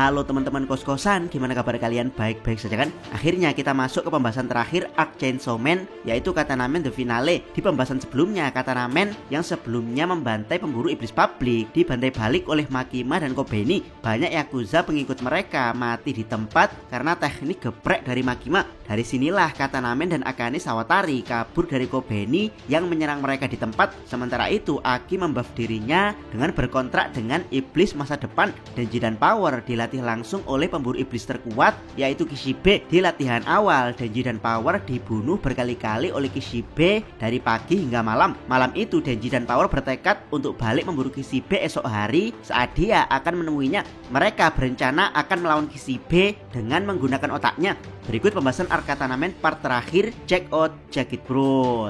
Halo teman-teman kos-kosan, gimana kabar kalian? Baik-baik saja kan? Akhirnya kita masuk ke pembahasan terakhir Arc Chainsaw Man, yaitu Katana Man The Finale. Di pembahasan sebelumnya, Katana Man yang sebelumnya membantai pemburu iblis publik dibantai balik oleh Makima dan Kobeni. Banyak Yakuza pengikut mereka mati di tempat karena teknik geprek dari Makima. Dari sinilah Katana Man dan Akane Sawatari kabur dari Kobeni yang menyerang mereka di tempat. Sementara itu Aki membuff dirinya dengan berkontrak dengan iblis masa depan. Denji dan Power dilatih langsung oleh pemburu iblis terkuat yaitu Kishibe. Di latihan awal, Denji dan Power dibunuh berkali-kali oleh Kishibe dari pagi hingga malam. Malam itu Denji dan Power bertekad untuk balik memburu Kishibe esok hari saat dia akan menemuinya. Mereka berencana akan melawan Kishibe dengan menggunakan otaknya. Berikut pembahasan Arc Katana Man part terakhir. Check out, check it bro.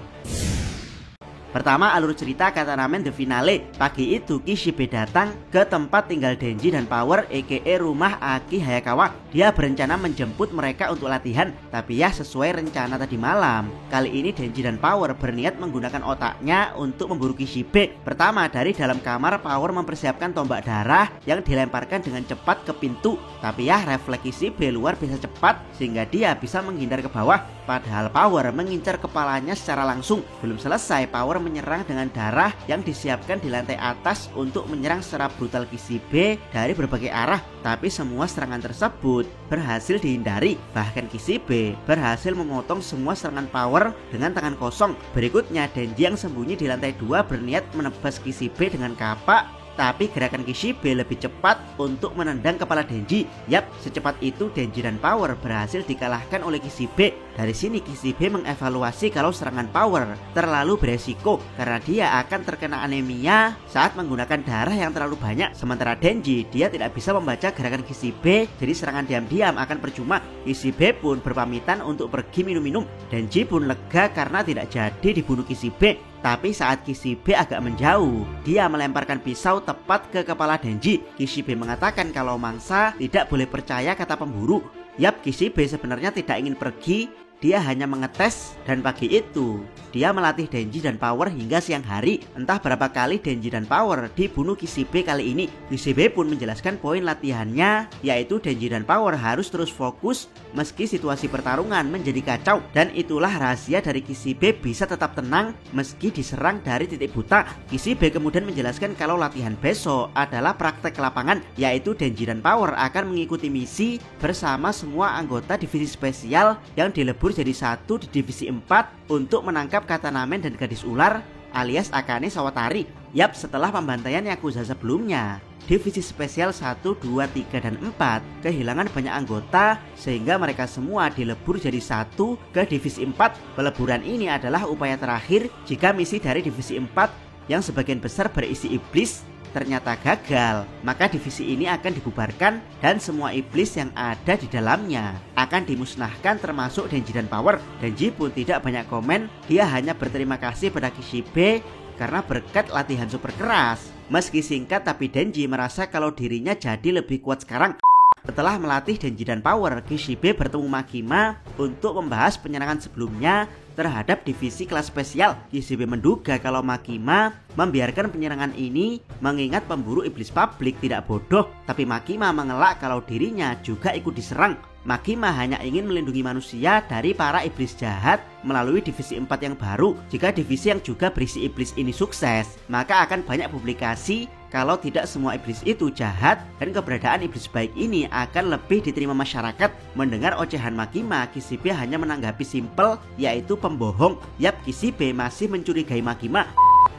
Pertama, alur cerita Katana Man The Finale. Pagi itu Kishibe datang ke tempat tinggal Denji dan Power aka rumah Aki Hayakawa. Dia berencana menjemput mereka untuk latihan, tapi ya sesuai rencana tadi malam, kali ini Denji dan Power berniat menggunakan otaknya untuk memburu Kishibe. Pertama, dari dalam kamar Power mempersiapkan tombak darah yang dilemparkan dengan cepat ke pintu. Tapi ya refleks Kishibe luar biasa cepat sehingga dia bisa menghindar ke bawah. Padahal Power mengincar kepalanya secara langsung. Belum selesai, Power menyerang dengan darah yang disiapkan di lantai atas untuk menyerang secara brutal Kishibe dari berbagai arah. Tapi semua serangan tersebut berhasil dihindari. Bahkan Kishibe berhasil memotong semua serangan Power dengan tangan kosong. Berikutnya Denji yang sembunyi di lantai 2 berniat menebas Kishibe dengan kapak. Tapi gerakan Kishibe lebih cepat untuk menendang kepala Denji. Yap, secepat itu Denji dan Power berhasil dikalahkan oleh Kishibe. Dari sini Kishibe mengevaluasi kalau serangan Power terlalu beresiko karena dia akan terkena anemia saat menggunakan darah yang terlalu banyak. Sementara Denji, dia tidak bisa membaca gerakan Kishibe, jadi serangan diam-diam akan percuma. Kishibe pun berpamitan untuk pergi minum-minum. Denji pun lega karena tidak jadi dibunuh Kishibe. Tapi saat Kishibe agak menjauh, dia melemparkan pisau tepat ke kepala Denji. Kishibe mengatakan kalau mangsa tidak boleh percaya kata pemburu. Yap, Kishibe sebenarnya tidak ingin pergi, dia hanya mengetes. Dan pagi itu dia melatih Denji dan Power hingga siang hari. Entah berapa kali Denji dan Power dibunuh Kishibe kali ini. Kishibe pun menjelaskan poin latihannya, yaitu Denji dan Power harus terus fokus meski situasi pertarungan menjadi kacau. Dan itulah rahasia dari Kishibe bisa tetap tenang meski diserang dari titik buta. Kishibe kemudian menjelaskan kalau latihan besok adalah praktek lapangan, yaitu Denji dan Power akan mengikuti misi bersama semua anggota divisi spesial yang dilebur jadi satu di divisi 4 untuk menangkap Katana Man dan gadis ular alias Akane Sawatari. Yap, setelah pembantaian Yakuza sebelumnya, divisi spesial 1, 2, 3, dan 4 kehilangan banyak anggota sehingga mereka semua dilebur jadi satu ke divisi 4. Peleburan ini adalah upaya terakhir jika misi dari divisi 4 yang sebagian besar berisi iblis ternyata gagal, maka divisi ini akan dibubarkan dan semua iblis yang ada di dalamnya akan dimusnahkan termasuk Denji dan Power. Denji pun tidak banyak komen, dia hanya berterima kasih pada Kishibe karena berkat latihan super keras. Meski singkat tapi Denji merasa kalau dirinya jadi lebih kuat sekarang. Setelah melatih Denji dan Power, Kishibe bertemu Makima untuk membahas penyerangan sebelumnya terhadap divisi kelas spesial. Kishibe menduga kalau Makima membiarkan penyerangan ini mengingat pemburu iblis publik tidak bodoh. Tapi Makima mengelak kalau dirinya juga ikut diserang. Makima hanya ingin melindungi manusia dari para iblis jahat melalui divisi 4 yang baru. Jika divisi yang juga berisi iblis ini sukses, maka akan banyak publikasi kalau tidak semua iblis itu jahat dan keberadaan iblis baik ini akan lebih diterima masyarakat. Mendengar ocehan Makima, Kishibe hanya menanggapi simpel, yaitu pembohong. Yap, Kishibe masih mencurigai Makima.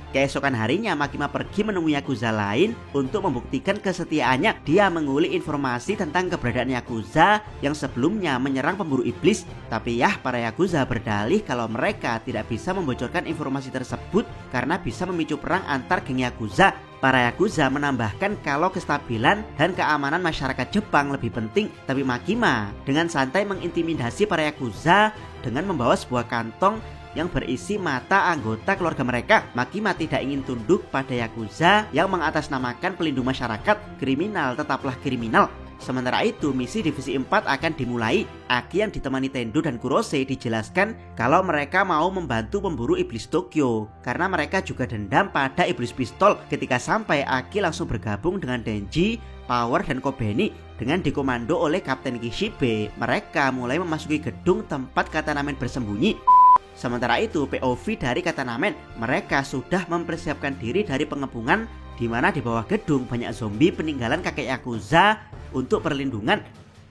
Keesokan harinya Makima pergi menemui Yakuza lain untuk membuktikan kesetiaannya. Dia mengulik informasi tentang keberadaan Yakuza yang sebelumnya menyerang pemburu iblis. Tapi ya, para Yakuza berdalih kalau mereka tidak bisa membocorkan informasi tersebut karena bisa memicu perang antar geng Yakuza. Para Yakuza menambahkan kalau kestabilan dan keamanan masyarakat Jepang lebih penting. Tapi Makima dengan santai mengintimidasi para Yakuza dengan membawa sebuah kantong yang berisi mata anggota keluarga mereka. Makima tidak ingin tunduk pada Yakuza yang mengatasnamakan pelindung masyarakat. Kriminal tetaplah kriminal. Sementara itu misi divisi 4 akan dimulai. Aki yang ditemani Tendo dan Kurose dijelaskan kalau mereka mau membantu pemburu iblis Tokyo karena mereka juga dendam pada iblis pistol. Ketika sampai, Aki langsung bergabung dengan Denji Power dan Kobeni dengan dikomando oleh Kapten Kishibe. Mereka mulai memasuki gedung tempat Katanamen bersembunyi. Sementara itu POV dari Katanamen, mereka sudah mempersiapkan diri dari pengepungan di mana di bawah gedung banyak zombie peninggalan kakek Yakuza untuk perlindungan.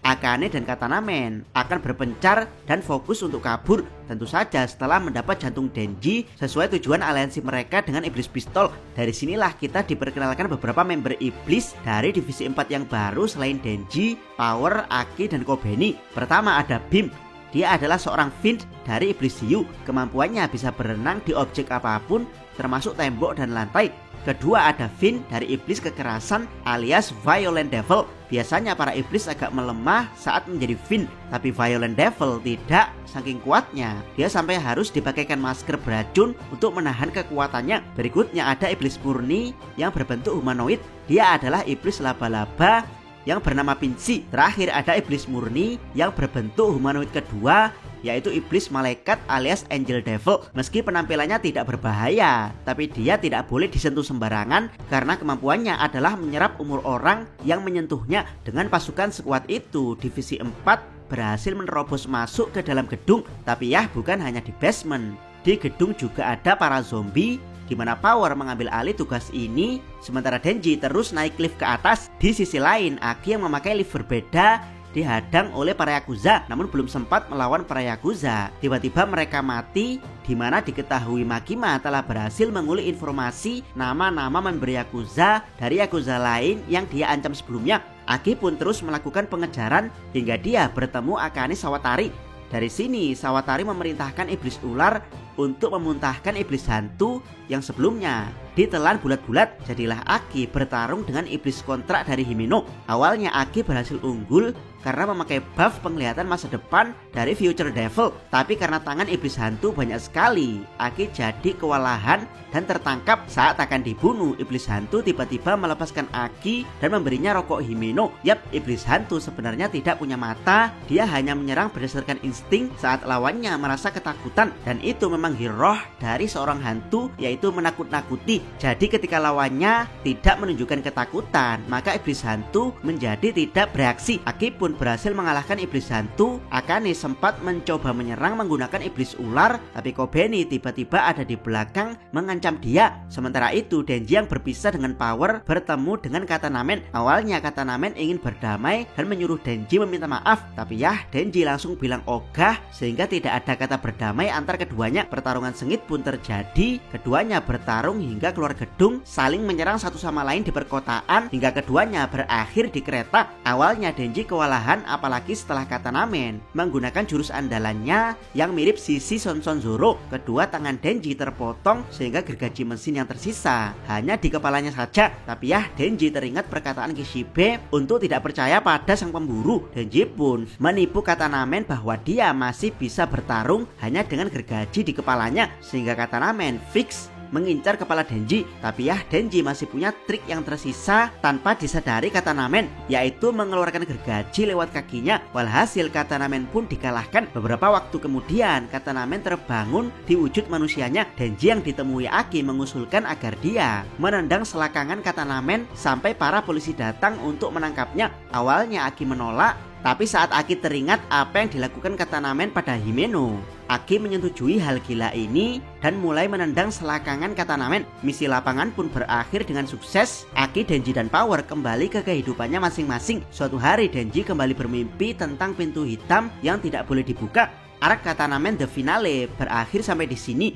Akane dan Katanamen akan berpencar dan fokus untuk kabur, tentu saja setelah mendapat jantung Denji sesuai tujuan aliansi mereka dengan Iblis Pistol. Dari sinilah kita diperkenalkan beberapa member Iblis dari divisi 4 yang baru selain Denji, Power, Aki, dan Kobeni. Pertama ada Bim. Dia adalah seorang Fiend dari Iblis Hiu. Kemampuannya bisa berenang di objek apapun termasuk tembok dan lantai. Kedua ada Finn dari Iblis Kekerasan alias Violent Devil. Biasanya para iblis agak melemah saat menjadi Finn, tapi Violent Devil tidak, saking kuatnya dia sampai harus dipakaikan masker beracun untuk menahan kekuatannya. Berikutnya ada Iblis Murni yang berbentuk humanoid. Dia adalah iblis laba-laba yang bernama Pinci. Terakhir ada Iblis Murni yang berbentuk humanoid kedua, yaitu Iblis Malaikat alias Angel Devil. Meski penampilannya tidak berbahaya, tapi dia tidak boleh disentuh sembarangan karena kemampuannya adalah menyerap umur orang yang menyentuhnya. Dengan pasukan sekuat itu, divisi 4 berhasil menerobos masuk ke dalam gedung. Tapi ya, bukan hanya di basement. Di gedung juga ada para zombie, di mana Power mengambil alih tugas ini, sementara Denji terus naik lift ke atas. Di sisi lain, Aki yang memakai lift berbeda dihadang oleh para Yakuza, namun belum sempat melawan para Yakuza. Tiba-tiba mereka mati, di mana diketahui Makima telah berhasil mengulik informasi nama-nama member Yakuza dari Yakuza lain yang dia ancam sebelumnya. Aki pun terus melakukan pengejaran hingga dia bertemu Akane Sawatari. Dari sini Sawatari memerintahkan iblis ular untuk memuntahkan iblis hantu yang sebelumnya ditelan bulat-bulat. Jadilah Aki bertarung dengan iblis kontrak dari Himeno. Awalnya Aki berhasil unggul karena memakai buff penglihatan masa depan dari Future Devil, tapi karena tangan iblis hantu banyak sekali, Aki jadi kewalahan dan tertangkap. Saat akan dibunuh, iblis hantu tiba-tiba melepaskan Aki dan memberinya rokok Himeno. Yap, iblis hantu sebenarnya tidak punya mata, dia hanya menyerang berdasarkan insting saat lawannya merasa ketakutan, dan itu memang hiroh dari seorang hantu, yaitu menakut-nakuti. Jadi ketika lawannya tidak menunjukkan ketakutan, maka iblis hantu menjadi tidak bereaksi. Aki pun berhasil mengalahkan iblis hantu. Akane sempat mencoba menyerang menggunakan iblis ular, tapi Kobeni tiba-tiba ada di belakang mengancam dia. Sementara itu Denji yang berpisah dengan Power bertemu dengan Katanamen. Awalnya Katanamen ingin berdamai dan menyuruh Denji meminta maaf, tapi ya Denji langsung bilang ogah sehingga tidak ada kata berdamai antar keduanya. Pertarungan sengit pun terjadi. Keduanya bertarung hingga keluar gedung, saling menyerang satu sama lain di perkotaan hingga keduanya berakhir di kereta. Awalnya Denji kewalahan, apalagi setelah Katanamen menggunakan jurus andalannya yang mirip sisi Son Zoro. Kedua tangan Denji terpotong sehingga gergaji mesin yang tersisa hanya di kepalanya saja. Tapi ya, Denji teringat perkataan Kishibe untuk tidak percaya pada sang pemburu. Denji pun menipu Katanamen bahwa dia masih bisa bertarung hanya dengan gergaji di kepalanya, sehingga Katanamen fix mengincar kepala Denji. Tapi ya, Denji masih punya trik yang tersisa tanpa disadari Katanamen, yaitu mengeluarkan gergaji lewat kakinya. Walhasil Katanamen pun dikalahkan. Beberapa waktu kemudian Katanamen terbangun di wujud manusianya. Denji yang ditemui Aki mengusulkan agar dia menendang selakangan Katanamen sampai para polisi datang untuk menangkapnya. Awalnya Aki menolak, tapi saat Aki teringat apa yang dilakukan Katanamen pada Himeno, Aki menyetujui hal gila ini dan mulai menendang selakangan Katanamen. Misi lapangan pun berakhir dengan sukses. Aki, Denji, dan Power kembali ke kehidupannya masing-masing. Suatu hari Denji kembali bermimpi tentang pintu hitam yang tidak boleh dibuka. Arc Katanamen The Finale berakhir sampai di sini.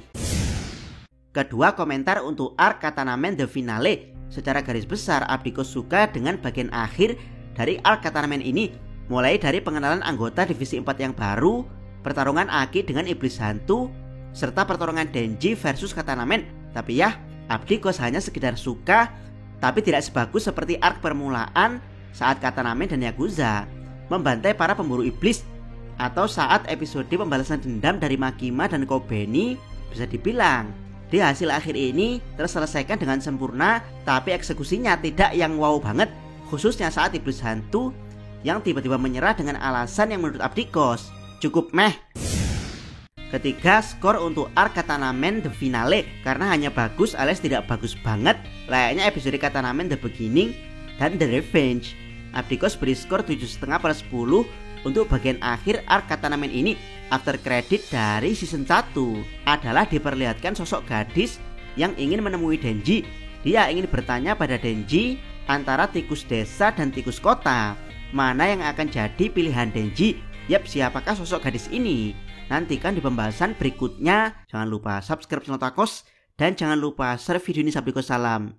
Kedua komentar untuk Arc Katanamen The Finale. Secara garis besar Abdiko suka dengan bagian akhir dari Arc Katanamen ini. Mulai dari pengenalan anggota divisi 4 yang baru, pertarungan Aki dengan iblis hantu, serta pertarungan Denji versus Katanamen. Tapi ya, Abdiko hanya sekedar suka, tapi tidak sebagus seperti arc permulaan saat Katanamen dan Yakuza membantai para pemburu iblis, atau saat episode pembalasan dendam dari Makima dan Kobeni. Bisa dibilang di hasil akhir ini terselesaikan dengan sempurna, tapi eksekusinya tidak yang wow banget, khususnya saat iblis hantu yang tiba-tiba menyerah dengan alasan yang menurut Abdikos cukup meh. Ketiga, skor untuk Arc Katanamen The Finale karena hanya bagus alias tidak bagus banget. Layaknya episode Katanamen The Beginning dan The Revenge. Abdikos beri skor 7,5/10 untuk bagian akhir arc Katana Man ini. After credit dari season 1 adalah diperlihatkan sosok gadis yang ingin menemui Denji. Dia ingin bertanya pada Denji antara tikus desa dan tikus kota, mana yang akan jadi pilihan Denji. Yap, siapakah sosok gadis ini? Nantikan di pembahasan berikutnya. Jangan lupa subscribe channel Takos dan jangan lupa share video ini sampai ke salam.